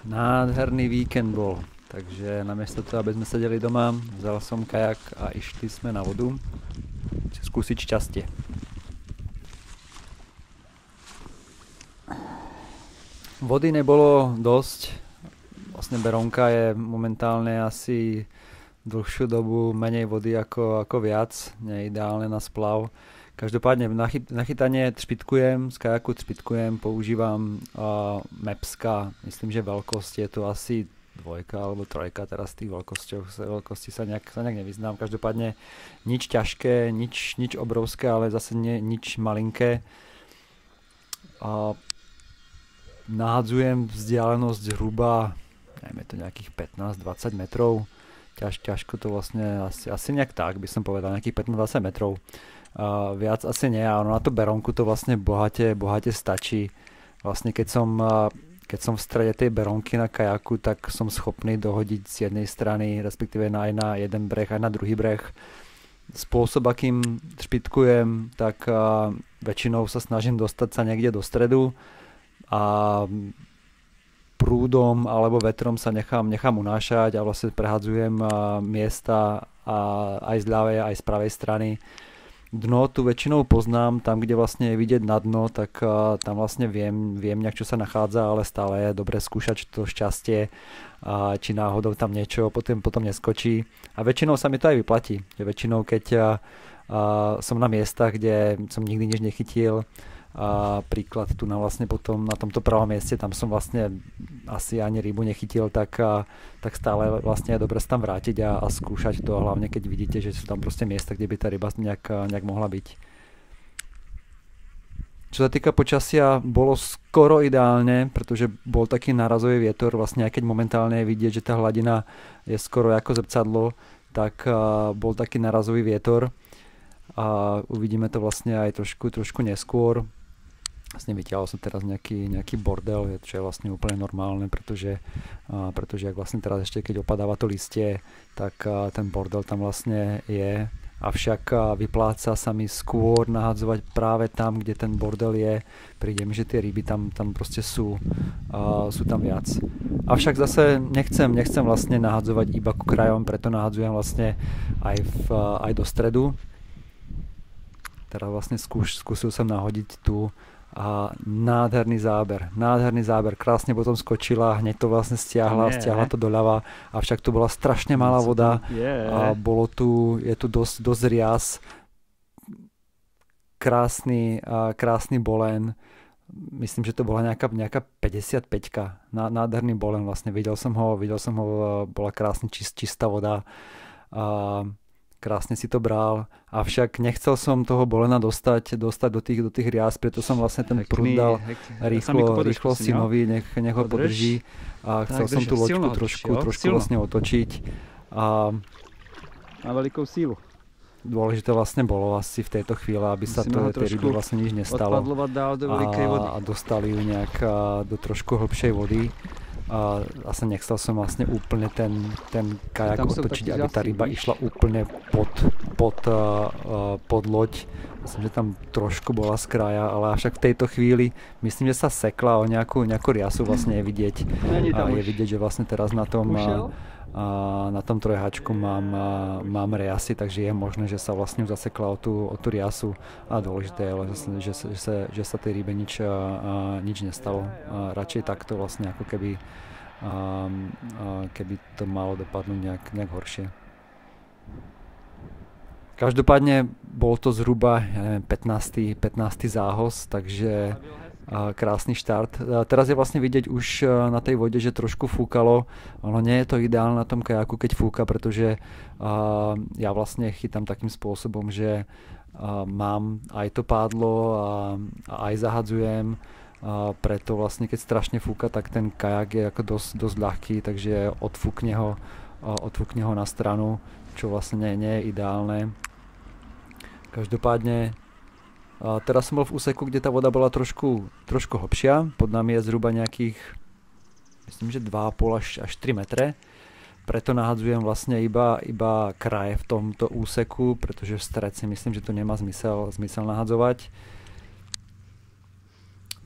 Nádherný víkend bol, takže namiesto toho, aby sme sedeli doma, vzal som kajak a išli sme na vodu skúsiť šťastie. Vody nebolo dosť, vlastne Berounka je momentálne asi dlhšiu dobu menej vody ako viac, nie je ideálne na splav. Každopádne na chytanie trzpitkujem, z kajaku trzpitkujem, používam Mapska, myslím, že veľkosť je to asi 2 alebo 3, teraz tých veľkosti sa nejak nevyznám. Každopádne nič ťažké, nič obrovské, ale zase nič malinké. Nahadzujem vzdialenosť zhruba, najmä to nejakých 15-20 metrov. Ťažko to vlastne, asi nejak tak by som povedal, nejakých 15-20 metrov. Viac asi nie, a na to Berounku to vlastne bohate stačí. Vlastne keď som v strede tej Berounky na kajaku, tak som schopný dohodiť z jednej strany, respektíve aj na jeden breh, aj na druhý breh. Spôsob, akým špitkujem, tak väčšinou sa snažím dostať sa niekde do stredu a prúdom alebo vetrom sa nechám unášať a vlastne prehadzujem miesta aj z ľavej, aj z pravej strany. Dno tu väčšinou poznám, tam kde vlastne je vidieť na dno, tak tam vlastne viem nejak čo sa nachádza, ale stále je dobre skúšať to šťastie, či náhodou tam niečo potom neskočí. A väčšinou sa mi to aj vyplatí. Väčšinou keď som na miestach, kde som nikdy nič nechytil, príklad tu vlastne potom na tomto pravom mieste, tam som vlastne asi ani rybu nechytil, tak stále vlastne je dobre sa tam vrátiť a skúšať to, hlavne keď vidíte, že sú tam proste miesta, kde by tá ryba nejak mohla byť. Čo sa týka počasia, bolo skoro ideálne, pretože bol taký nárazový vietor, vlastne aj keď momentálne je vidieť, že tá hladina je skoro ako zrcadlo, tak bol taký nárazový vietor a uvidíme to vlastne aj trošku neskôr. Vlastne vytiahol som teraz nejaký bordel, čo je vlastne úplne normálne, pretože ak vlastne teraz ešte keď opadáva to listie, tak ten bordel tam vlastne je. Avšak vypláca sa mi skôr nahadzovať práve tam, kde ten bordel je. Príde mi, že tie ryby tam proste sú tam viac. Avšak zase nechcem vlastne nahadzovať iba ku krajom, preto nahadzujem vlastne aj do stredu. Teraz vlastne skúsil som nahodiť tu a nádherný záber, krásne potom skočila, hneď to vlastne stiahla to doľava, avšak tu bola strašne malá voda a je tu dosť rias, krásny bolen, myslím, že to bola nejaká 55-ka, nádherný bolen vlastne, videl som ho, bola krásne čistá voda a krásne si to bral, avšak nechcel som toho bolena dostať do tých rias, preto som vlastne ten prúd dal rýchlo synovi, nech ho podrží a chcel som tú loďku trošku vlastne otočiť a na veľkou sílu. Dôležité vlastne bolo asi v tejto chvíli, aby sa tej rybe vlastne nič nestalo a dostali ju nejak do trošku hlbšej vody. A asi nechcel som vlastne úplne ten kajak otočiť, aby tá ryba išla úplne pod loď. Myslím, že tam trošku bola z kraja, ale avšak v tejto chvíli myslím, že sa sekla o nejakú riasu, vlastne je vidieť. Je vidieť, že vlastne teraz na tom trojhačku mám riasy, takže je možné, že sa vlastne zasekla o tú riasu a dôležité je, že sa tej rybe nič nestalo. Radšej takto vlastne ako keby to malo dopadnúť nejak horšie. Každopádne bol to zhruba 15. záhos, takže krásny štart. Teraz je vlastne vidieť už na tej vode, že trošku fúkalo. Ono nie je to ideálne na tom kajaku, keď fúka, pretože ja vlastne chytám takým spôsobom, že mám aj to pádlo a aj zahadzujem. Preto vlastne keď strašne fúka, tak ten kajak je ako dosť ľahký, takže odfúkne ho na stranu, čo vlastne nie je ideálne. Každopádne teraz som bol v úseku, kde tá voda bola trošku hlbšia, pod nami je zhruba nejakých, myslím, že 2,5 až 3 metre. Preto nahadzujem vlastne iba kraje v tomto úseku, pretože v stred si myslím, že to nemá zmysel nahadzovať.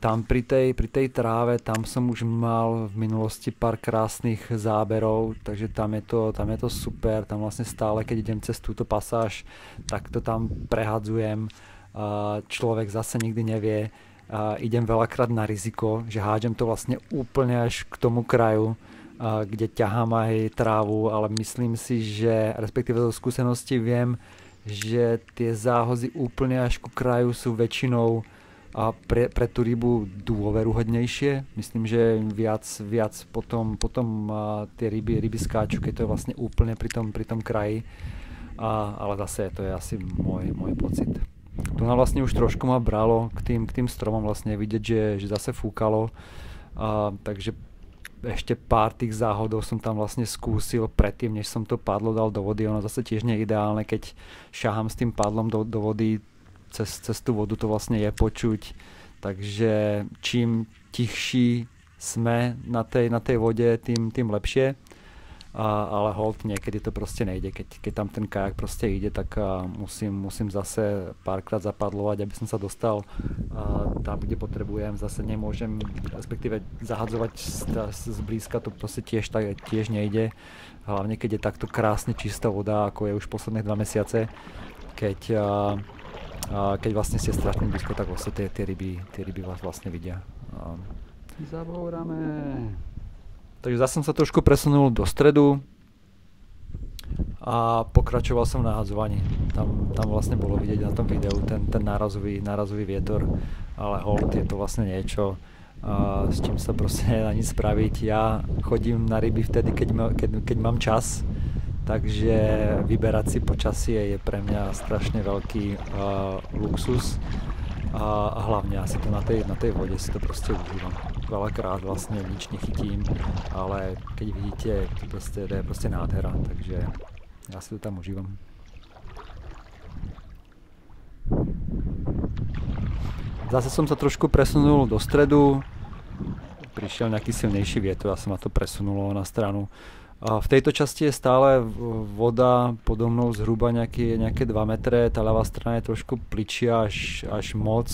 tam pri tej tráve, tam som už mal v minulosti pár krásnych záberov, takže tam je to super, tam vlastne stále, keď idem cez túto pasáž, tak to tam prehadzujem, človek zase nikdy nevie, idem veľakrát na riziko, že hádžem to vlastne úplne až k tomu kraju, kde ťahám aj trávu, ale myslím si, že respektíve zo skúsenosti viem, že tie záhozy úplne až ku kraju sú väčšinou a pre tú rybu dôveruhodnejšie. Myslím, že viac potom tie ryby skáču, keď to je vlastne úplne pri tom kraji. Ale zase to je asi môj pocit. Tu nám vlastne už trošku ma bralo k tým stromom, vlastne vidieť, že zase fúkalo. Takže ešte pár tých záhodov som tam vlastne skúsil predtým, než som to padlo dal do vody. Ono zase tiež nie je ideálne, keď šahám s tým padlom do vody, cez tú vodu to vlastne je počuť, takže čím tichší sme na tej vode, tým lepšie, ale hold, niekedy to proste nejde, keď tam ten kajak proste ide, tak musím zase párkrát zapadlovať, aby som sa dostal tam, kde potrebujem, zase nemôžem, respektíve zahadzovať zblízka, to proste tiež nejde, hlavne keď je takto krásne čistá voda, ako je už posledné 2 mesiace, keď vlastne ste strašne blízko, tak vlastne tie ryby vás vlastne vidia. Zabouráme. Takže zase som sa trošku presunul do stredu a pokračoval som v nahadzovaní. Tam vlastne bolo vidieť na tom videu ten nárazový vietor, ale hold, je to vlastne niečo, s čím sa proste nedá nič spraviť. Ja chodím na ryby vtedy, keď mám čas, takže vyberať si počasie je pre mňa strašne veľký luxus a hlavne asi to na tej vode si to proste užívam. Veľakrát vlastne nič nechytím, ale keď vidíte, to je proste nádhera, takže ja si to tam užívam. Zase som sa trošku presunul do stredu, prišiel nejaký silnejší vietor a sa ma to presunulo na stranu. V tejto časti je stále voda podo mnou zhruba nejaké 2 metre, tá ľavá strana je trošku pličia až moc.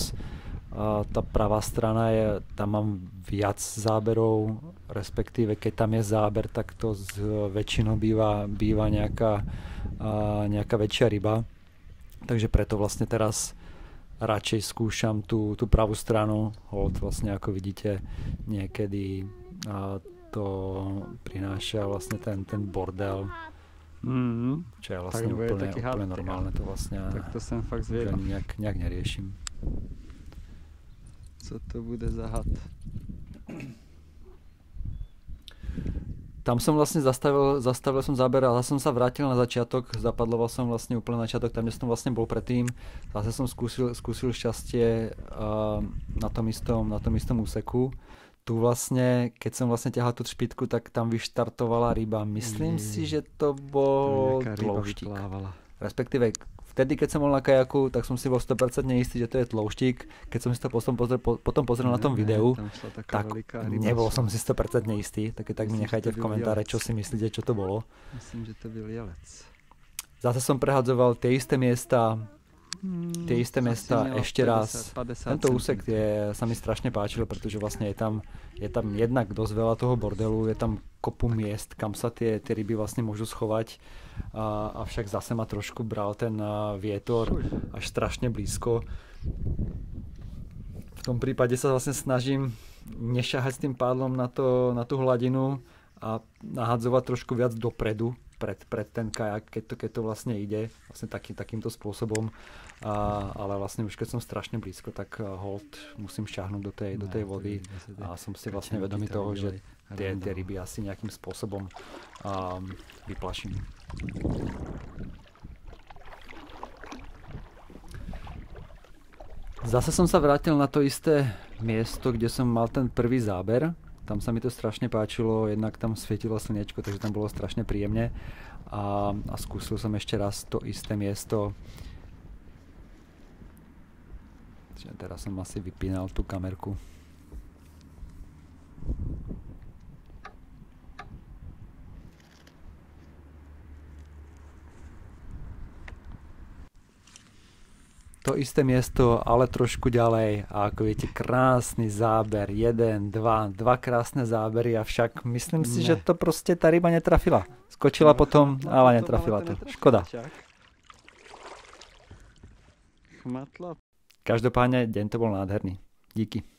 Tá pravá strana tam mám viac záberov, respektíve keď tam je záber, tak to väčšinou býva nejaká väčšia ryba. Takže preto vlastne teraz radšej skúšam tú pravú stranu, hold vlastne ako vidíte niekedy to prináša vlastne ten bordel, čo je vlastne úplne normálne, to vlastne tak to som fakt zvedal. Nejak neriešim. Co to bude za had? Tam som vlastne zastavil som záber a zase som sa vrátil na začiatok, zapadloval som vlastne úplne na začiatok, tam, kde som vlastne bol predtým. Zase som skúsil šťastie na tom istom úseku. Tu vlastne, keď som vlastne ťahal tú špitku, tak tam vyštartovala ryba. Myslím si, že to bol tlouštík. Respektíve vtedy, keď som bol na kajaku, tak som si bol 100% istý, že to je tlouštík. Keď som si to potom pozrel na tom videu, tak nebol som si 100% istý. Tak mi nechajte v komentáre, čo si myslíte, čo to bolo. Myslím, že to byl jelec. Zase som prehadzoval tie isté miesta, ešte raz. 50 Tento úsek sa mi strašne páčil, pretože vlastne je tam jednak dosť veľa toho bordelu, je tam kopu miest, kam sa tie ryby vlastne môžu schovať, avšak zase ma trošku bral ten vietor až strašne blízko. V tom prípade sa vlastne snažím nešahať s tým pádlom na tú hladinu a nahadzovať trošku viac dopredu pred ten kajak, keď to vlastne ide vlastne takýmto spôsobom, ale vlastne už keď som strašne blízko, tak hold musím šťahnuť do tej vody a som si vlastne vedomý toho, že tie ryby asi nejakým spôsobom vyplaším. Zase som sa vrátil na to isté miesto, kde som mal ten prvý záber. Tam sa mi to strašne páčilo, jednak tam svietilo slniečko, takže tam bolo strašne príjemne a skúsil som ešte raz to isté miesto. Teraz som asi vypínal tú kamerku. To isté miesto, ale trošku ďalej a ako viete, krásny záber, 1, 2 krásne zábery, avšak myslím si, že to proste tá ryba netrafila. Skočila potom, ale netrafila to. Škoda. Chmatla. Každopádne deň to bol nádherný. Díky.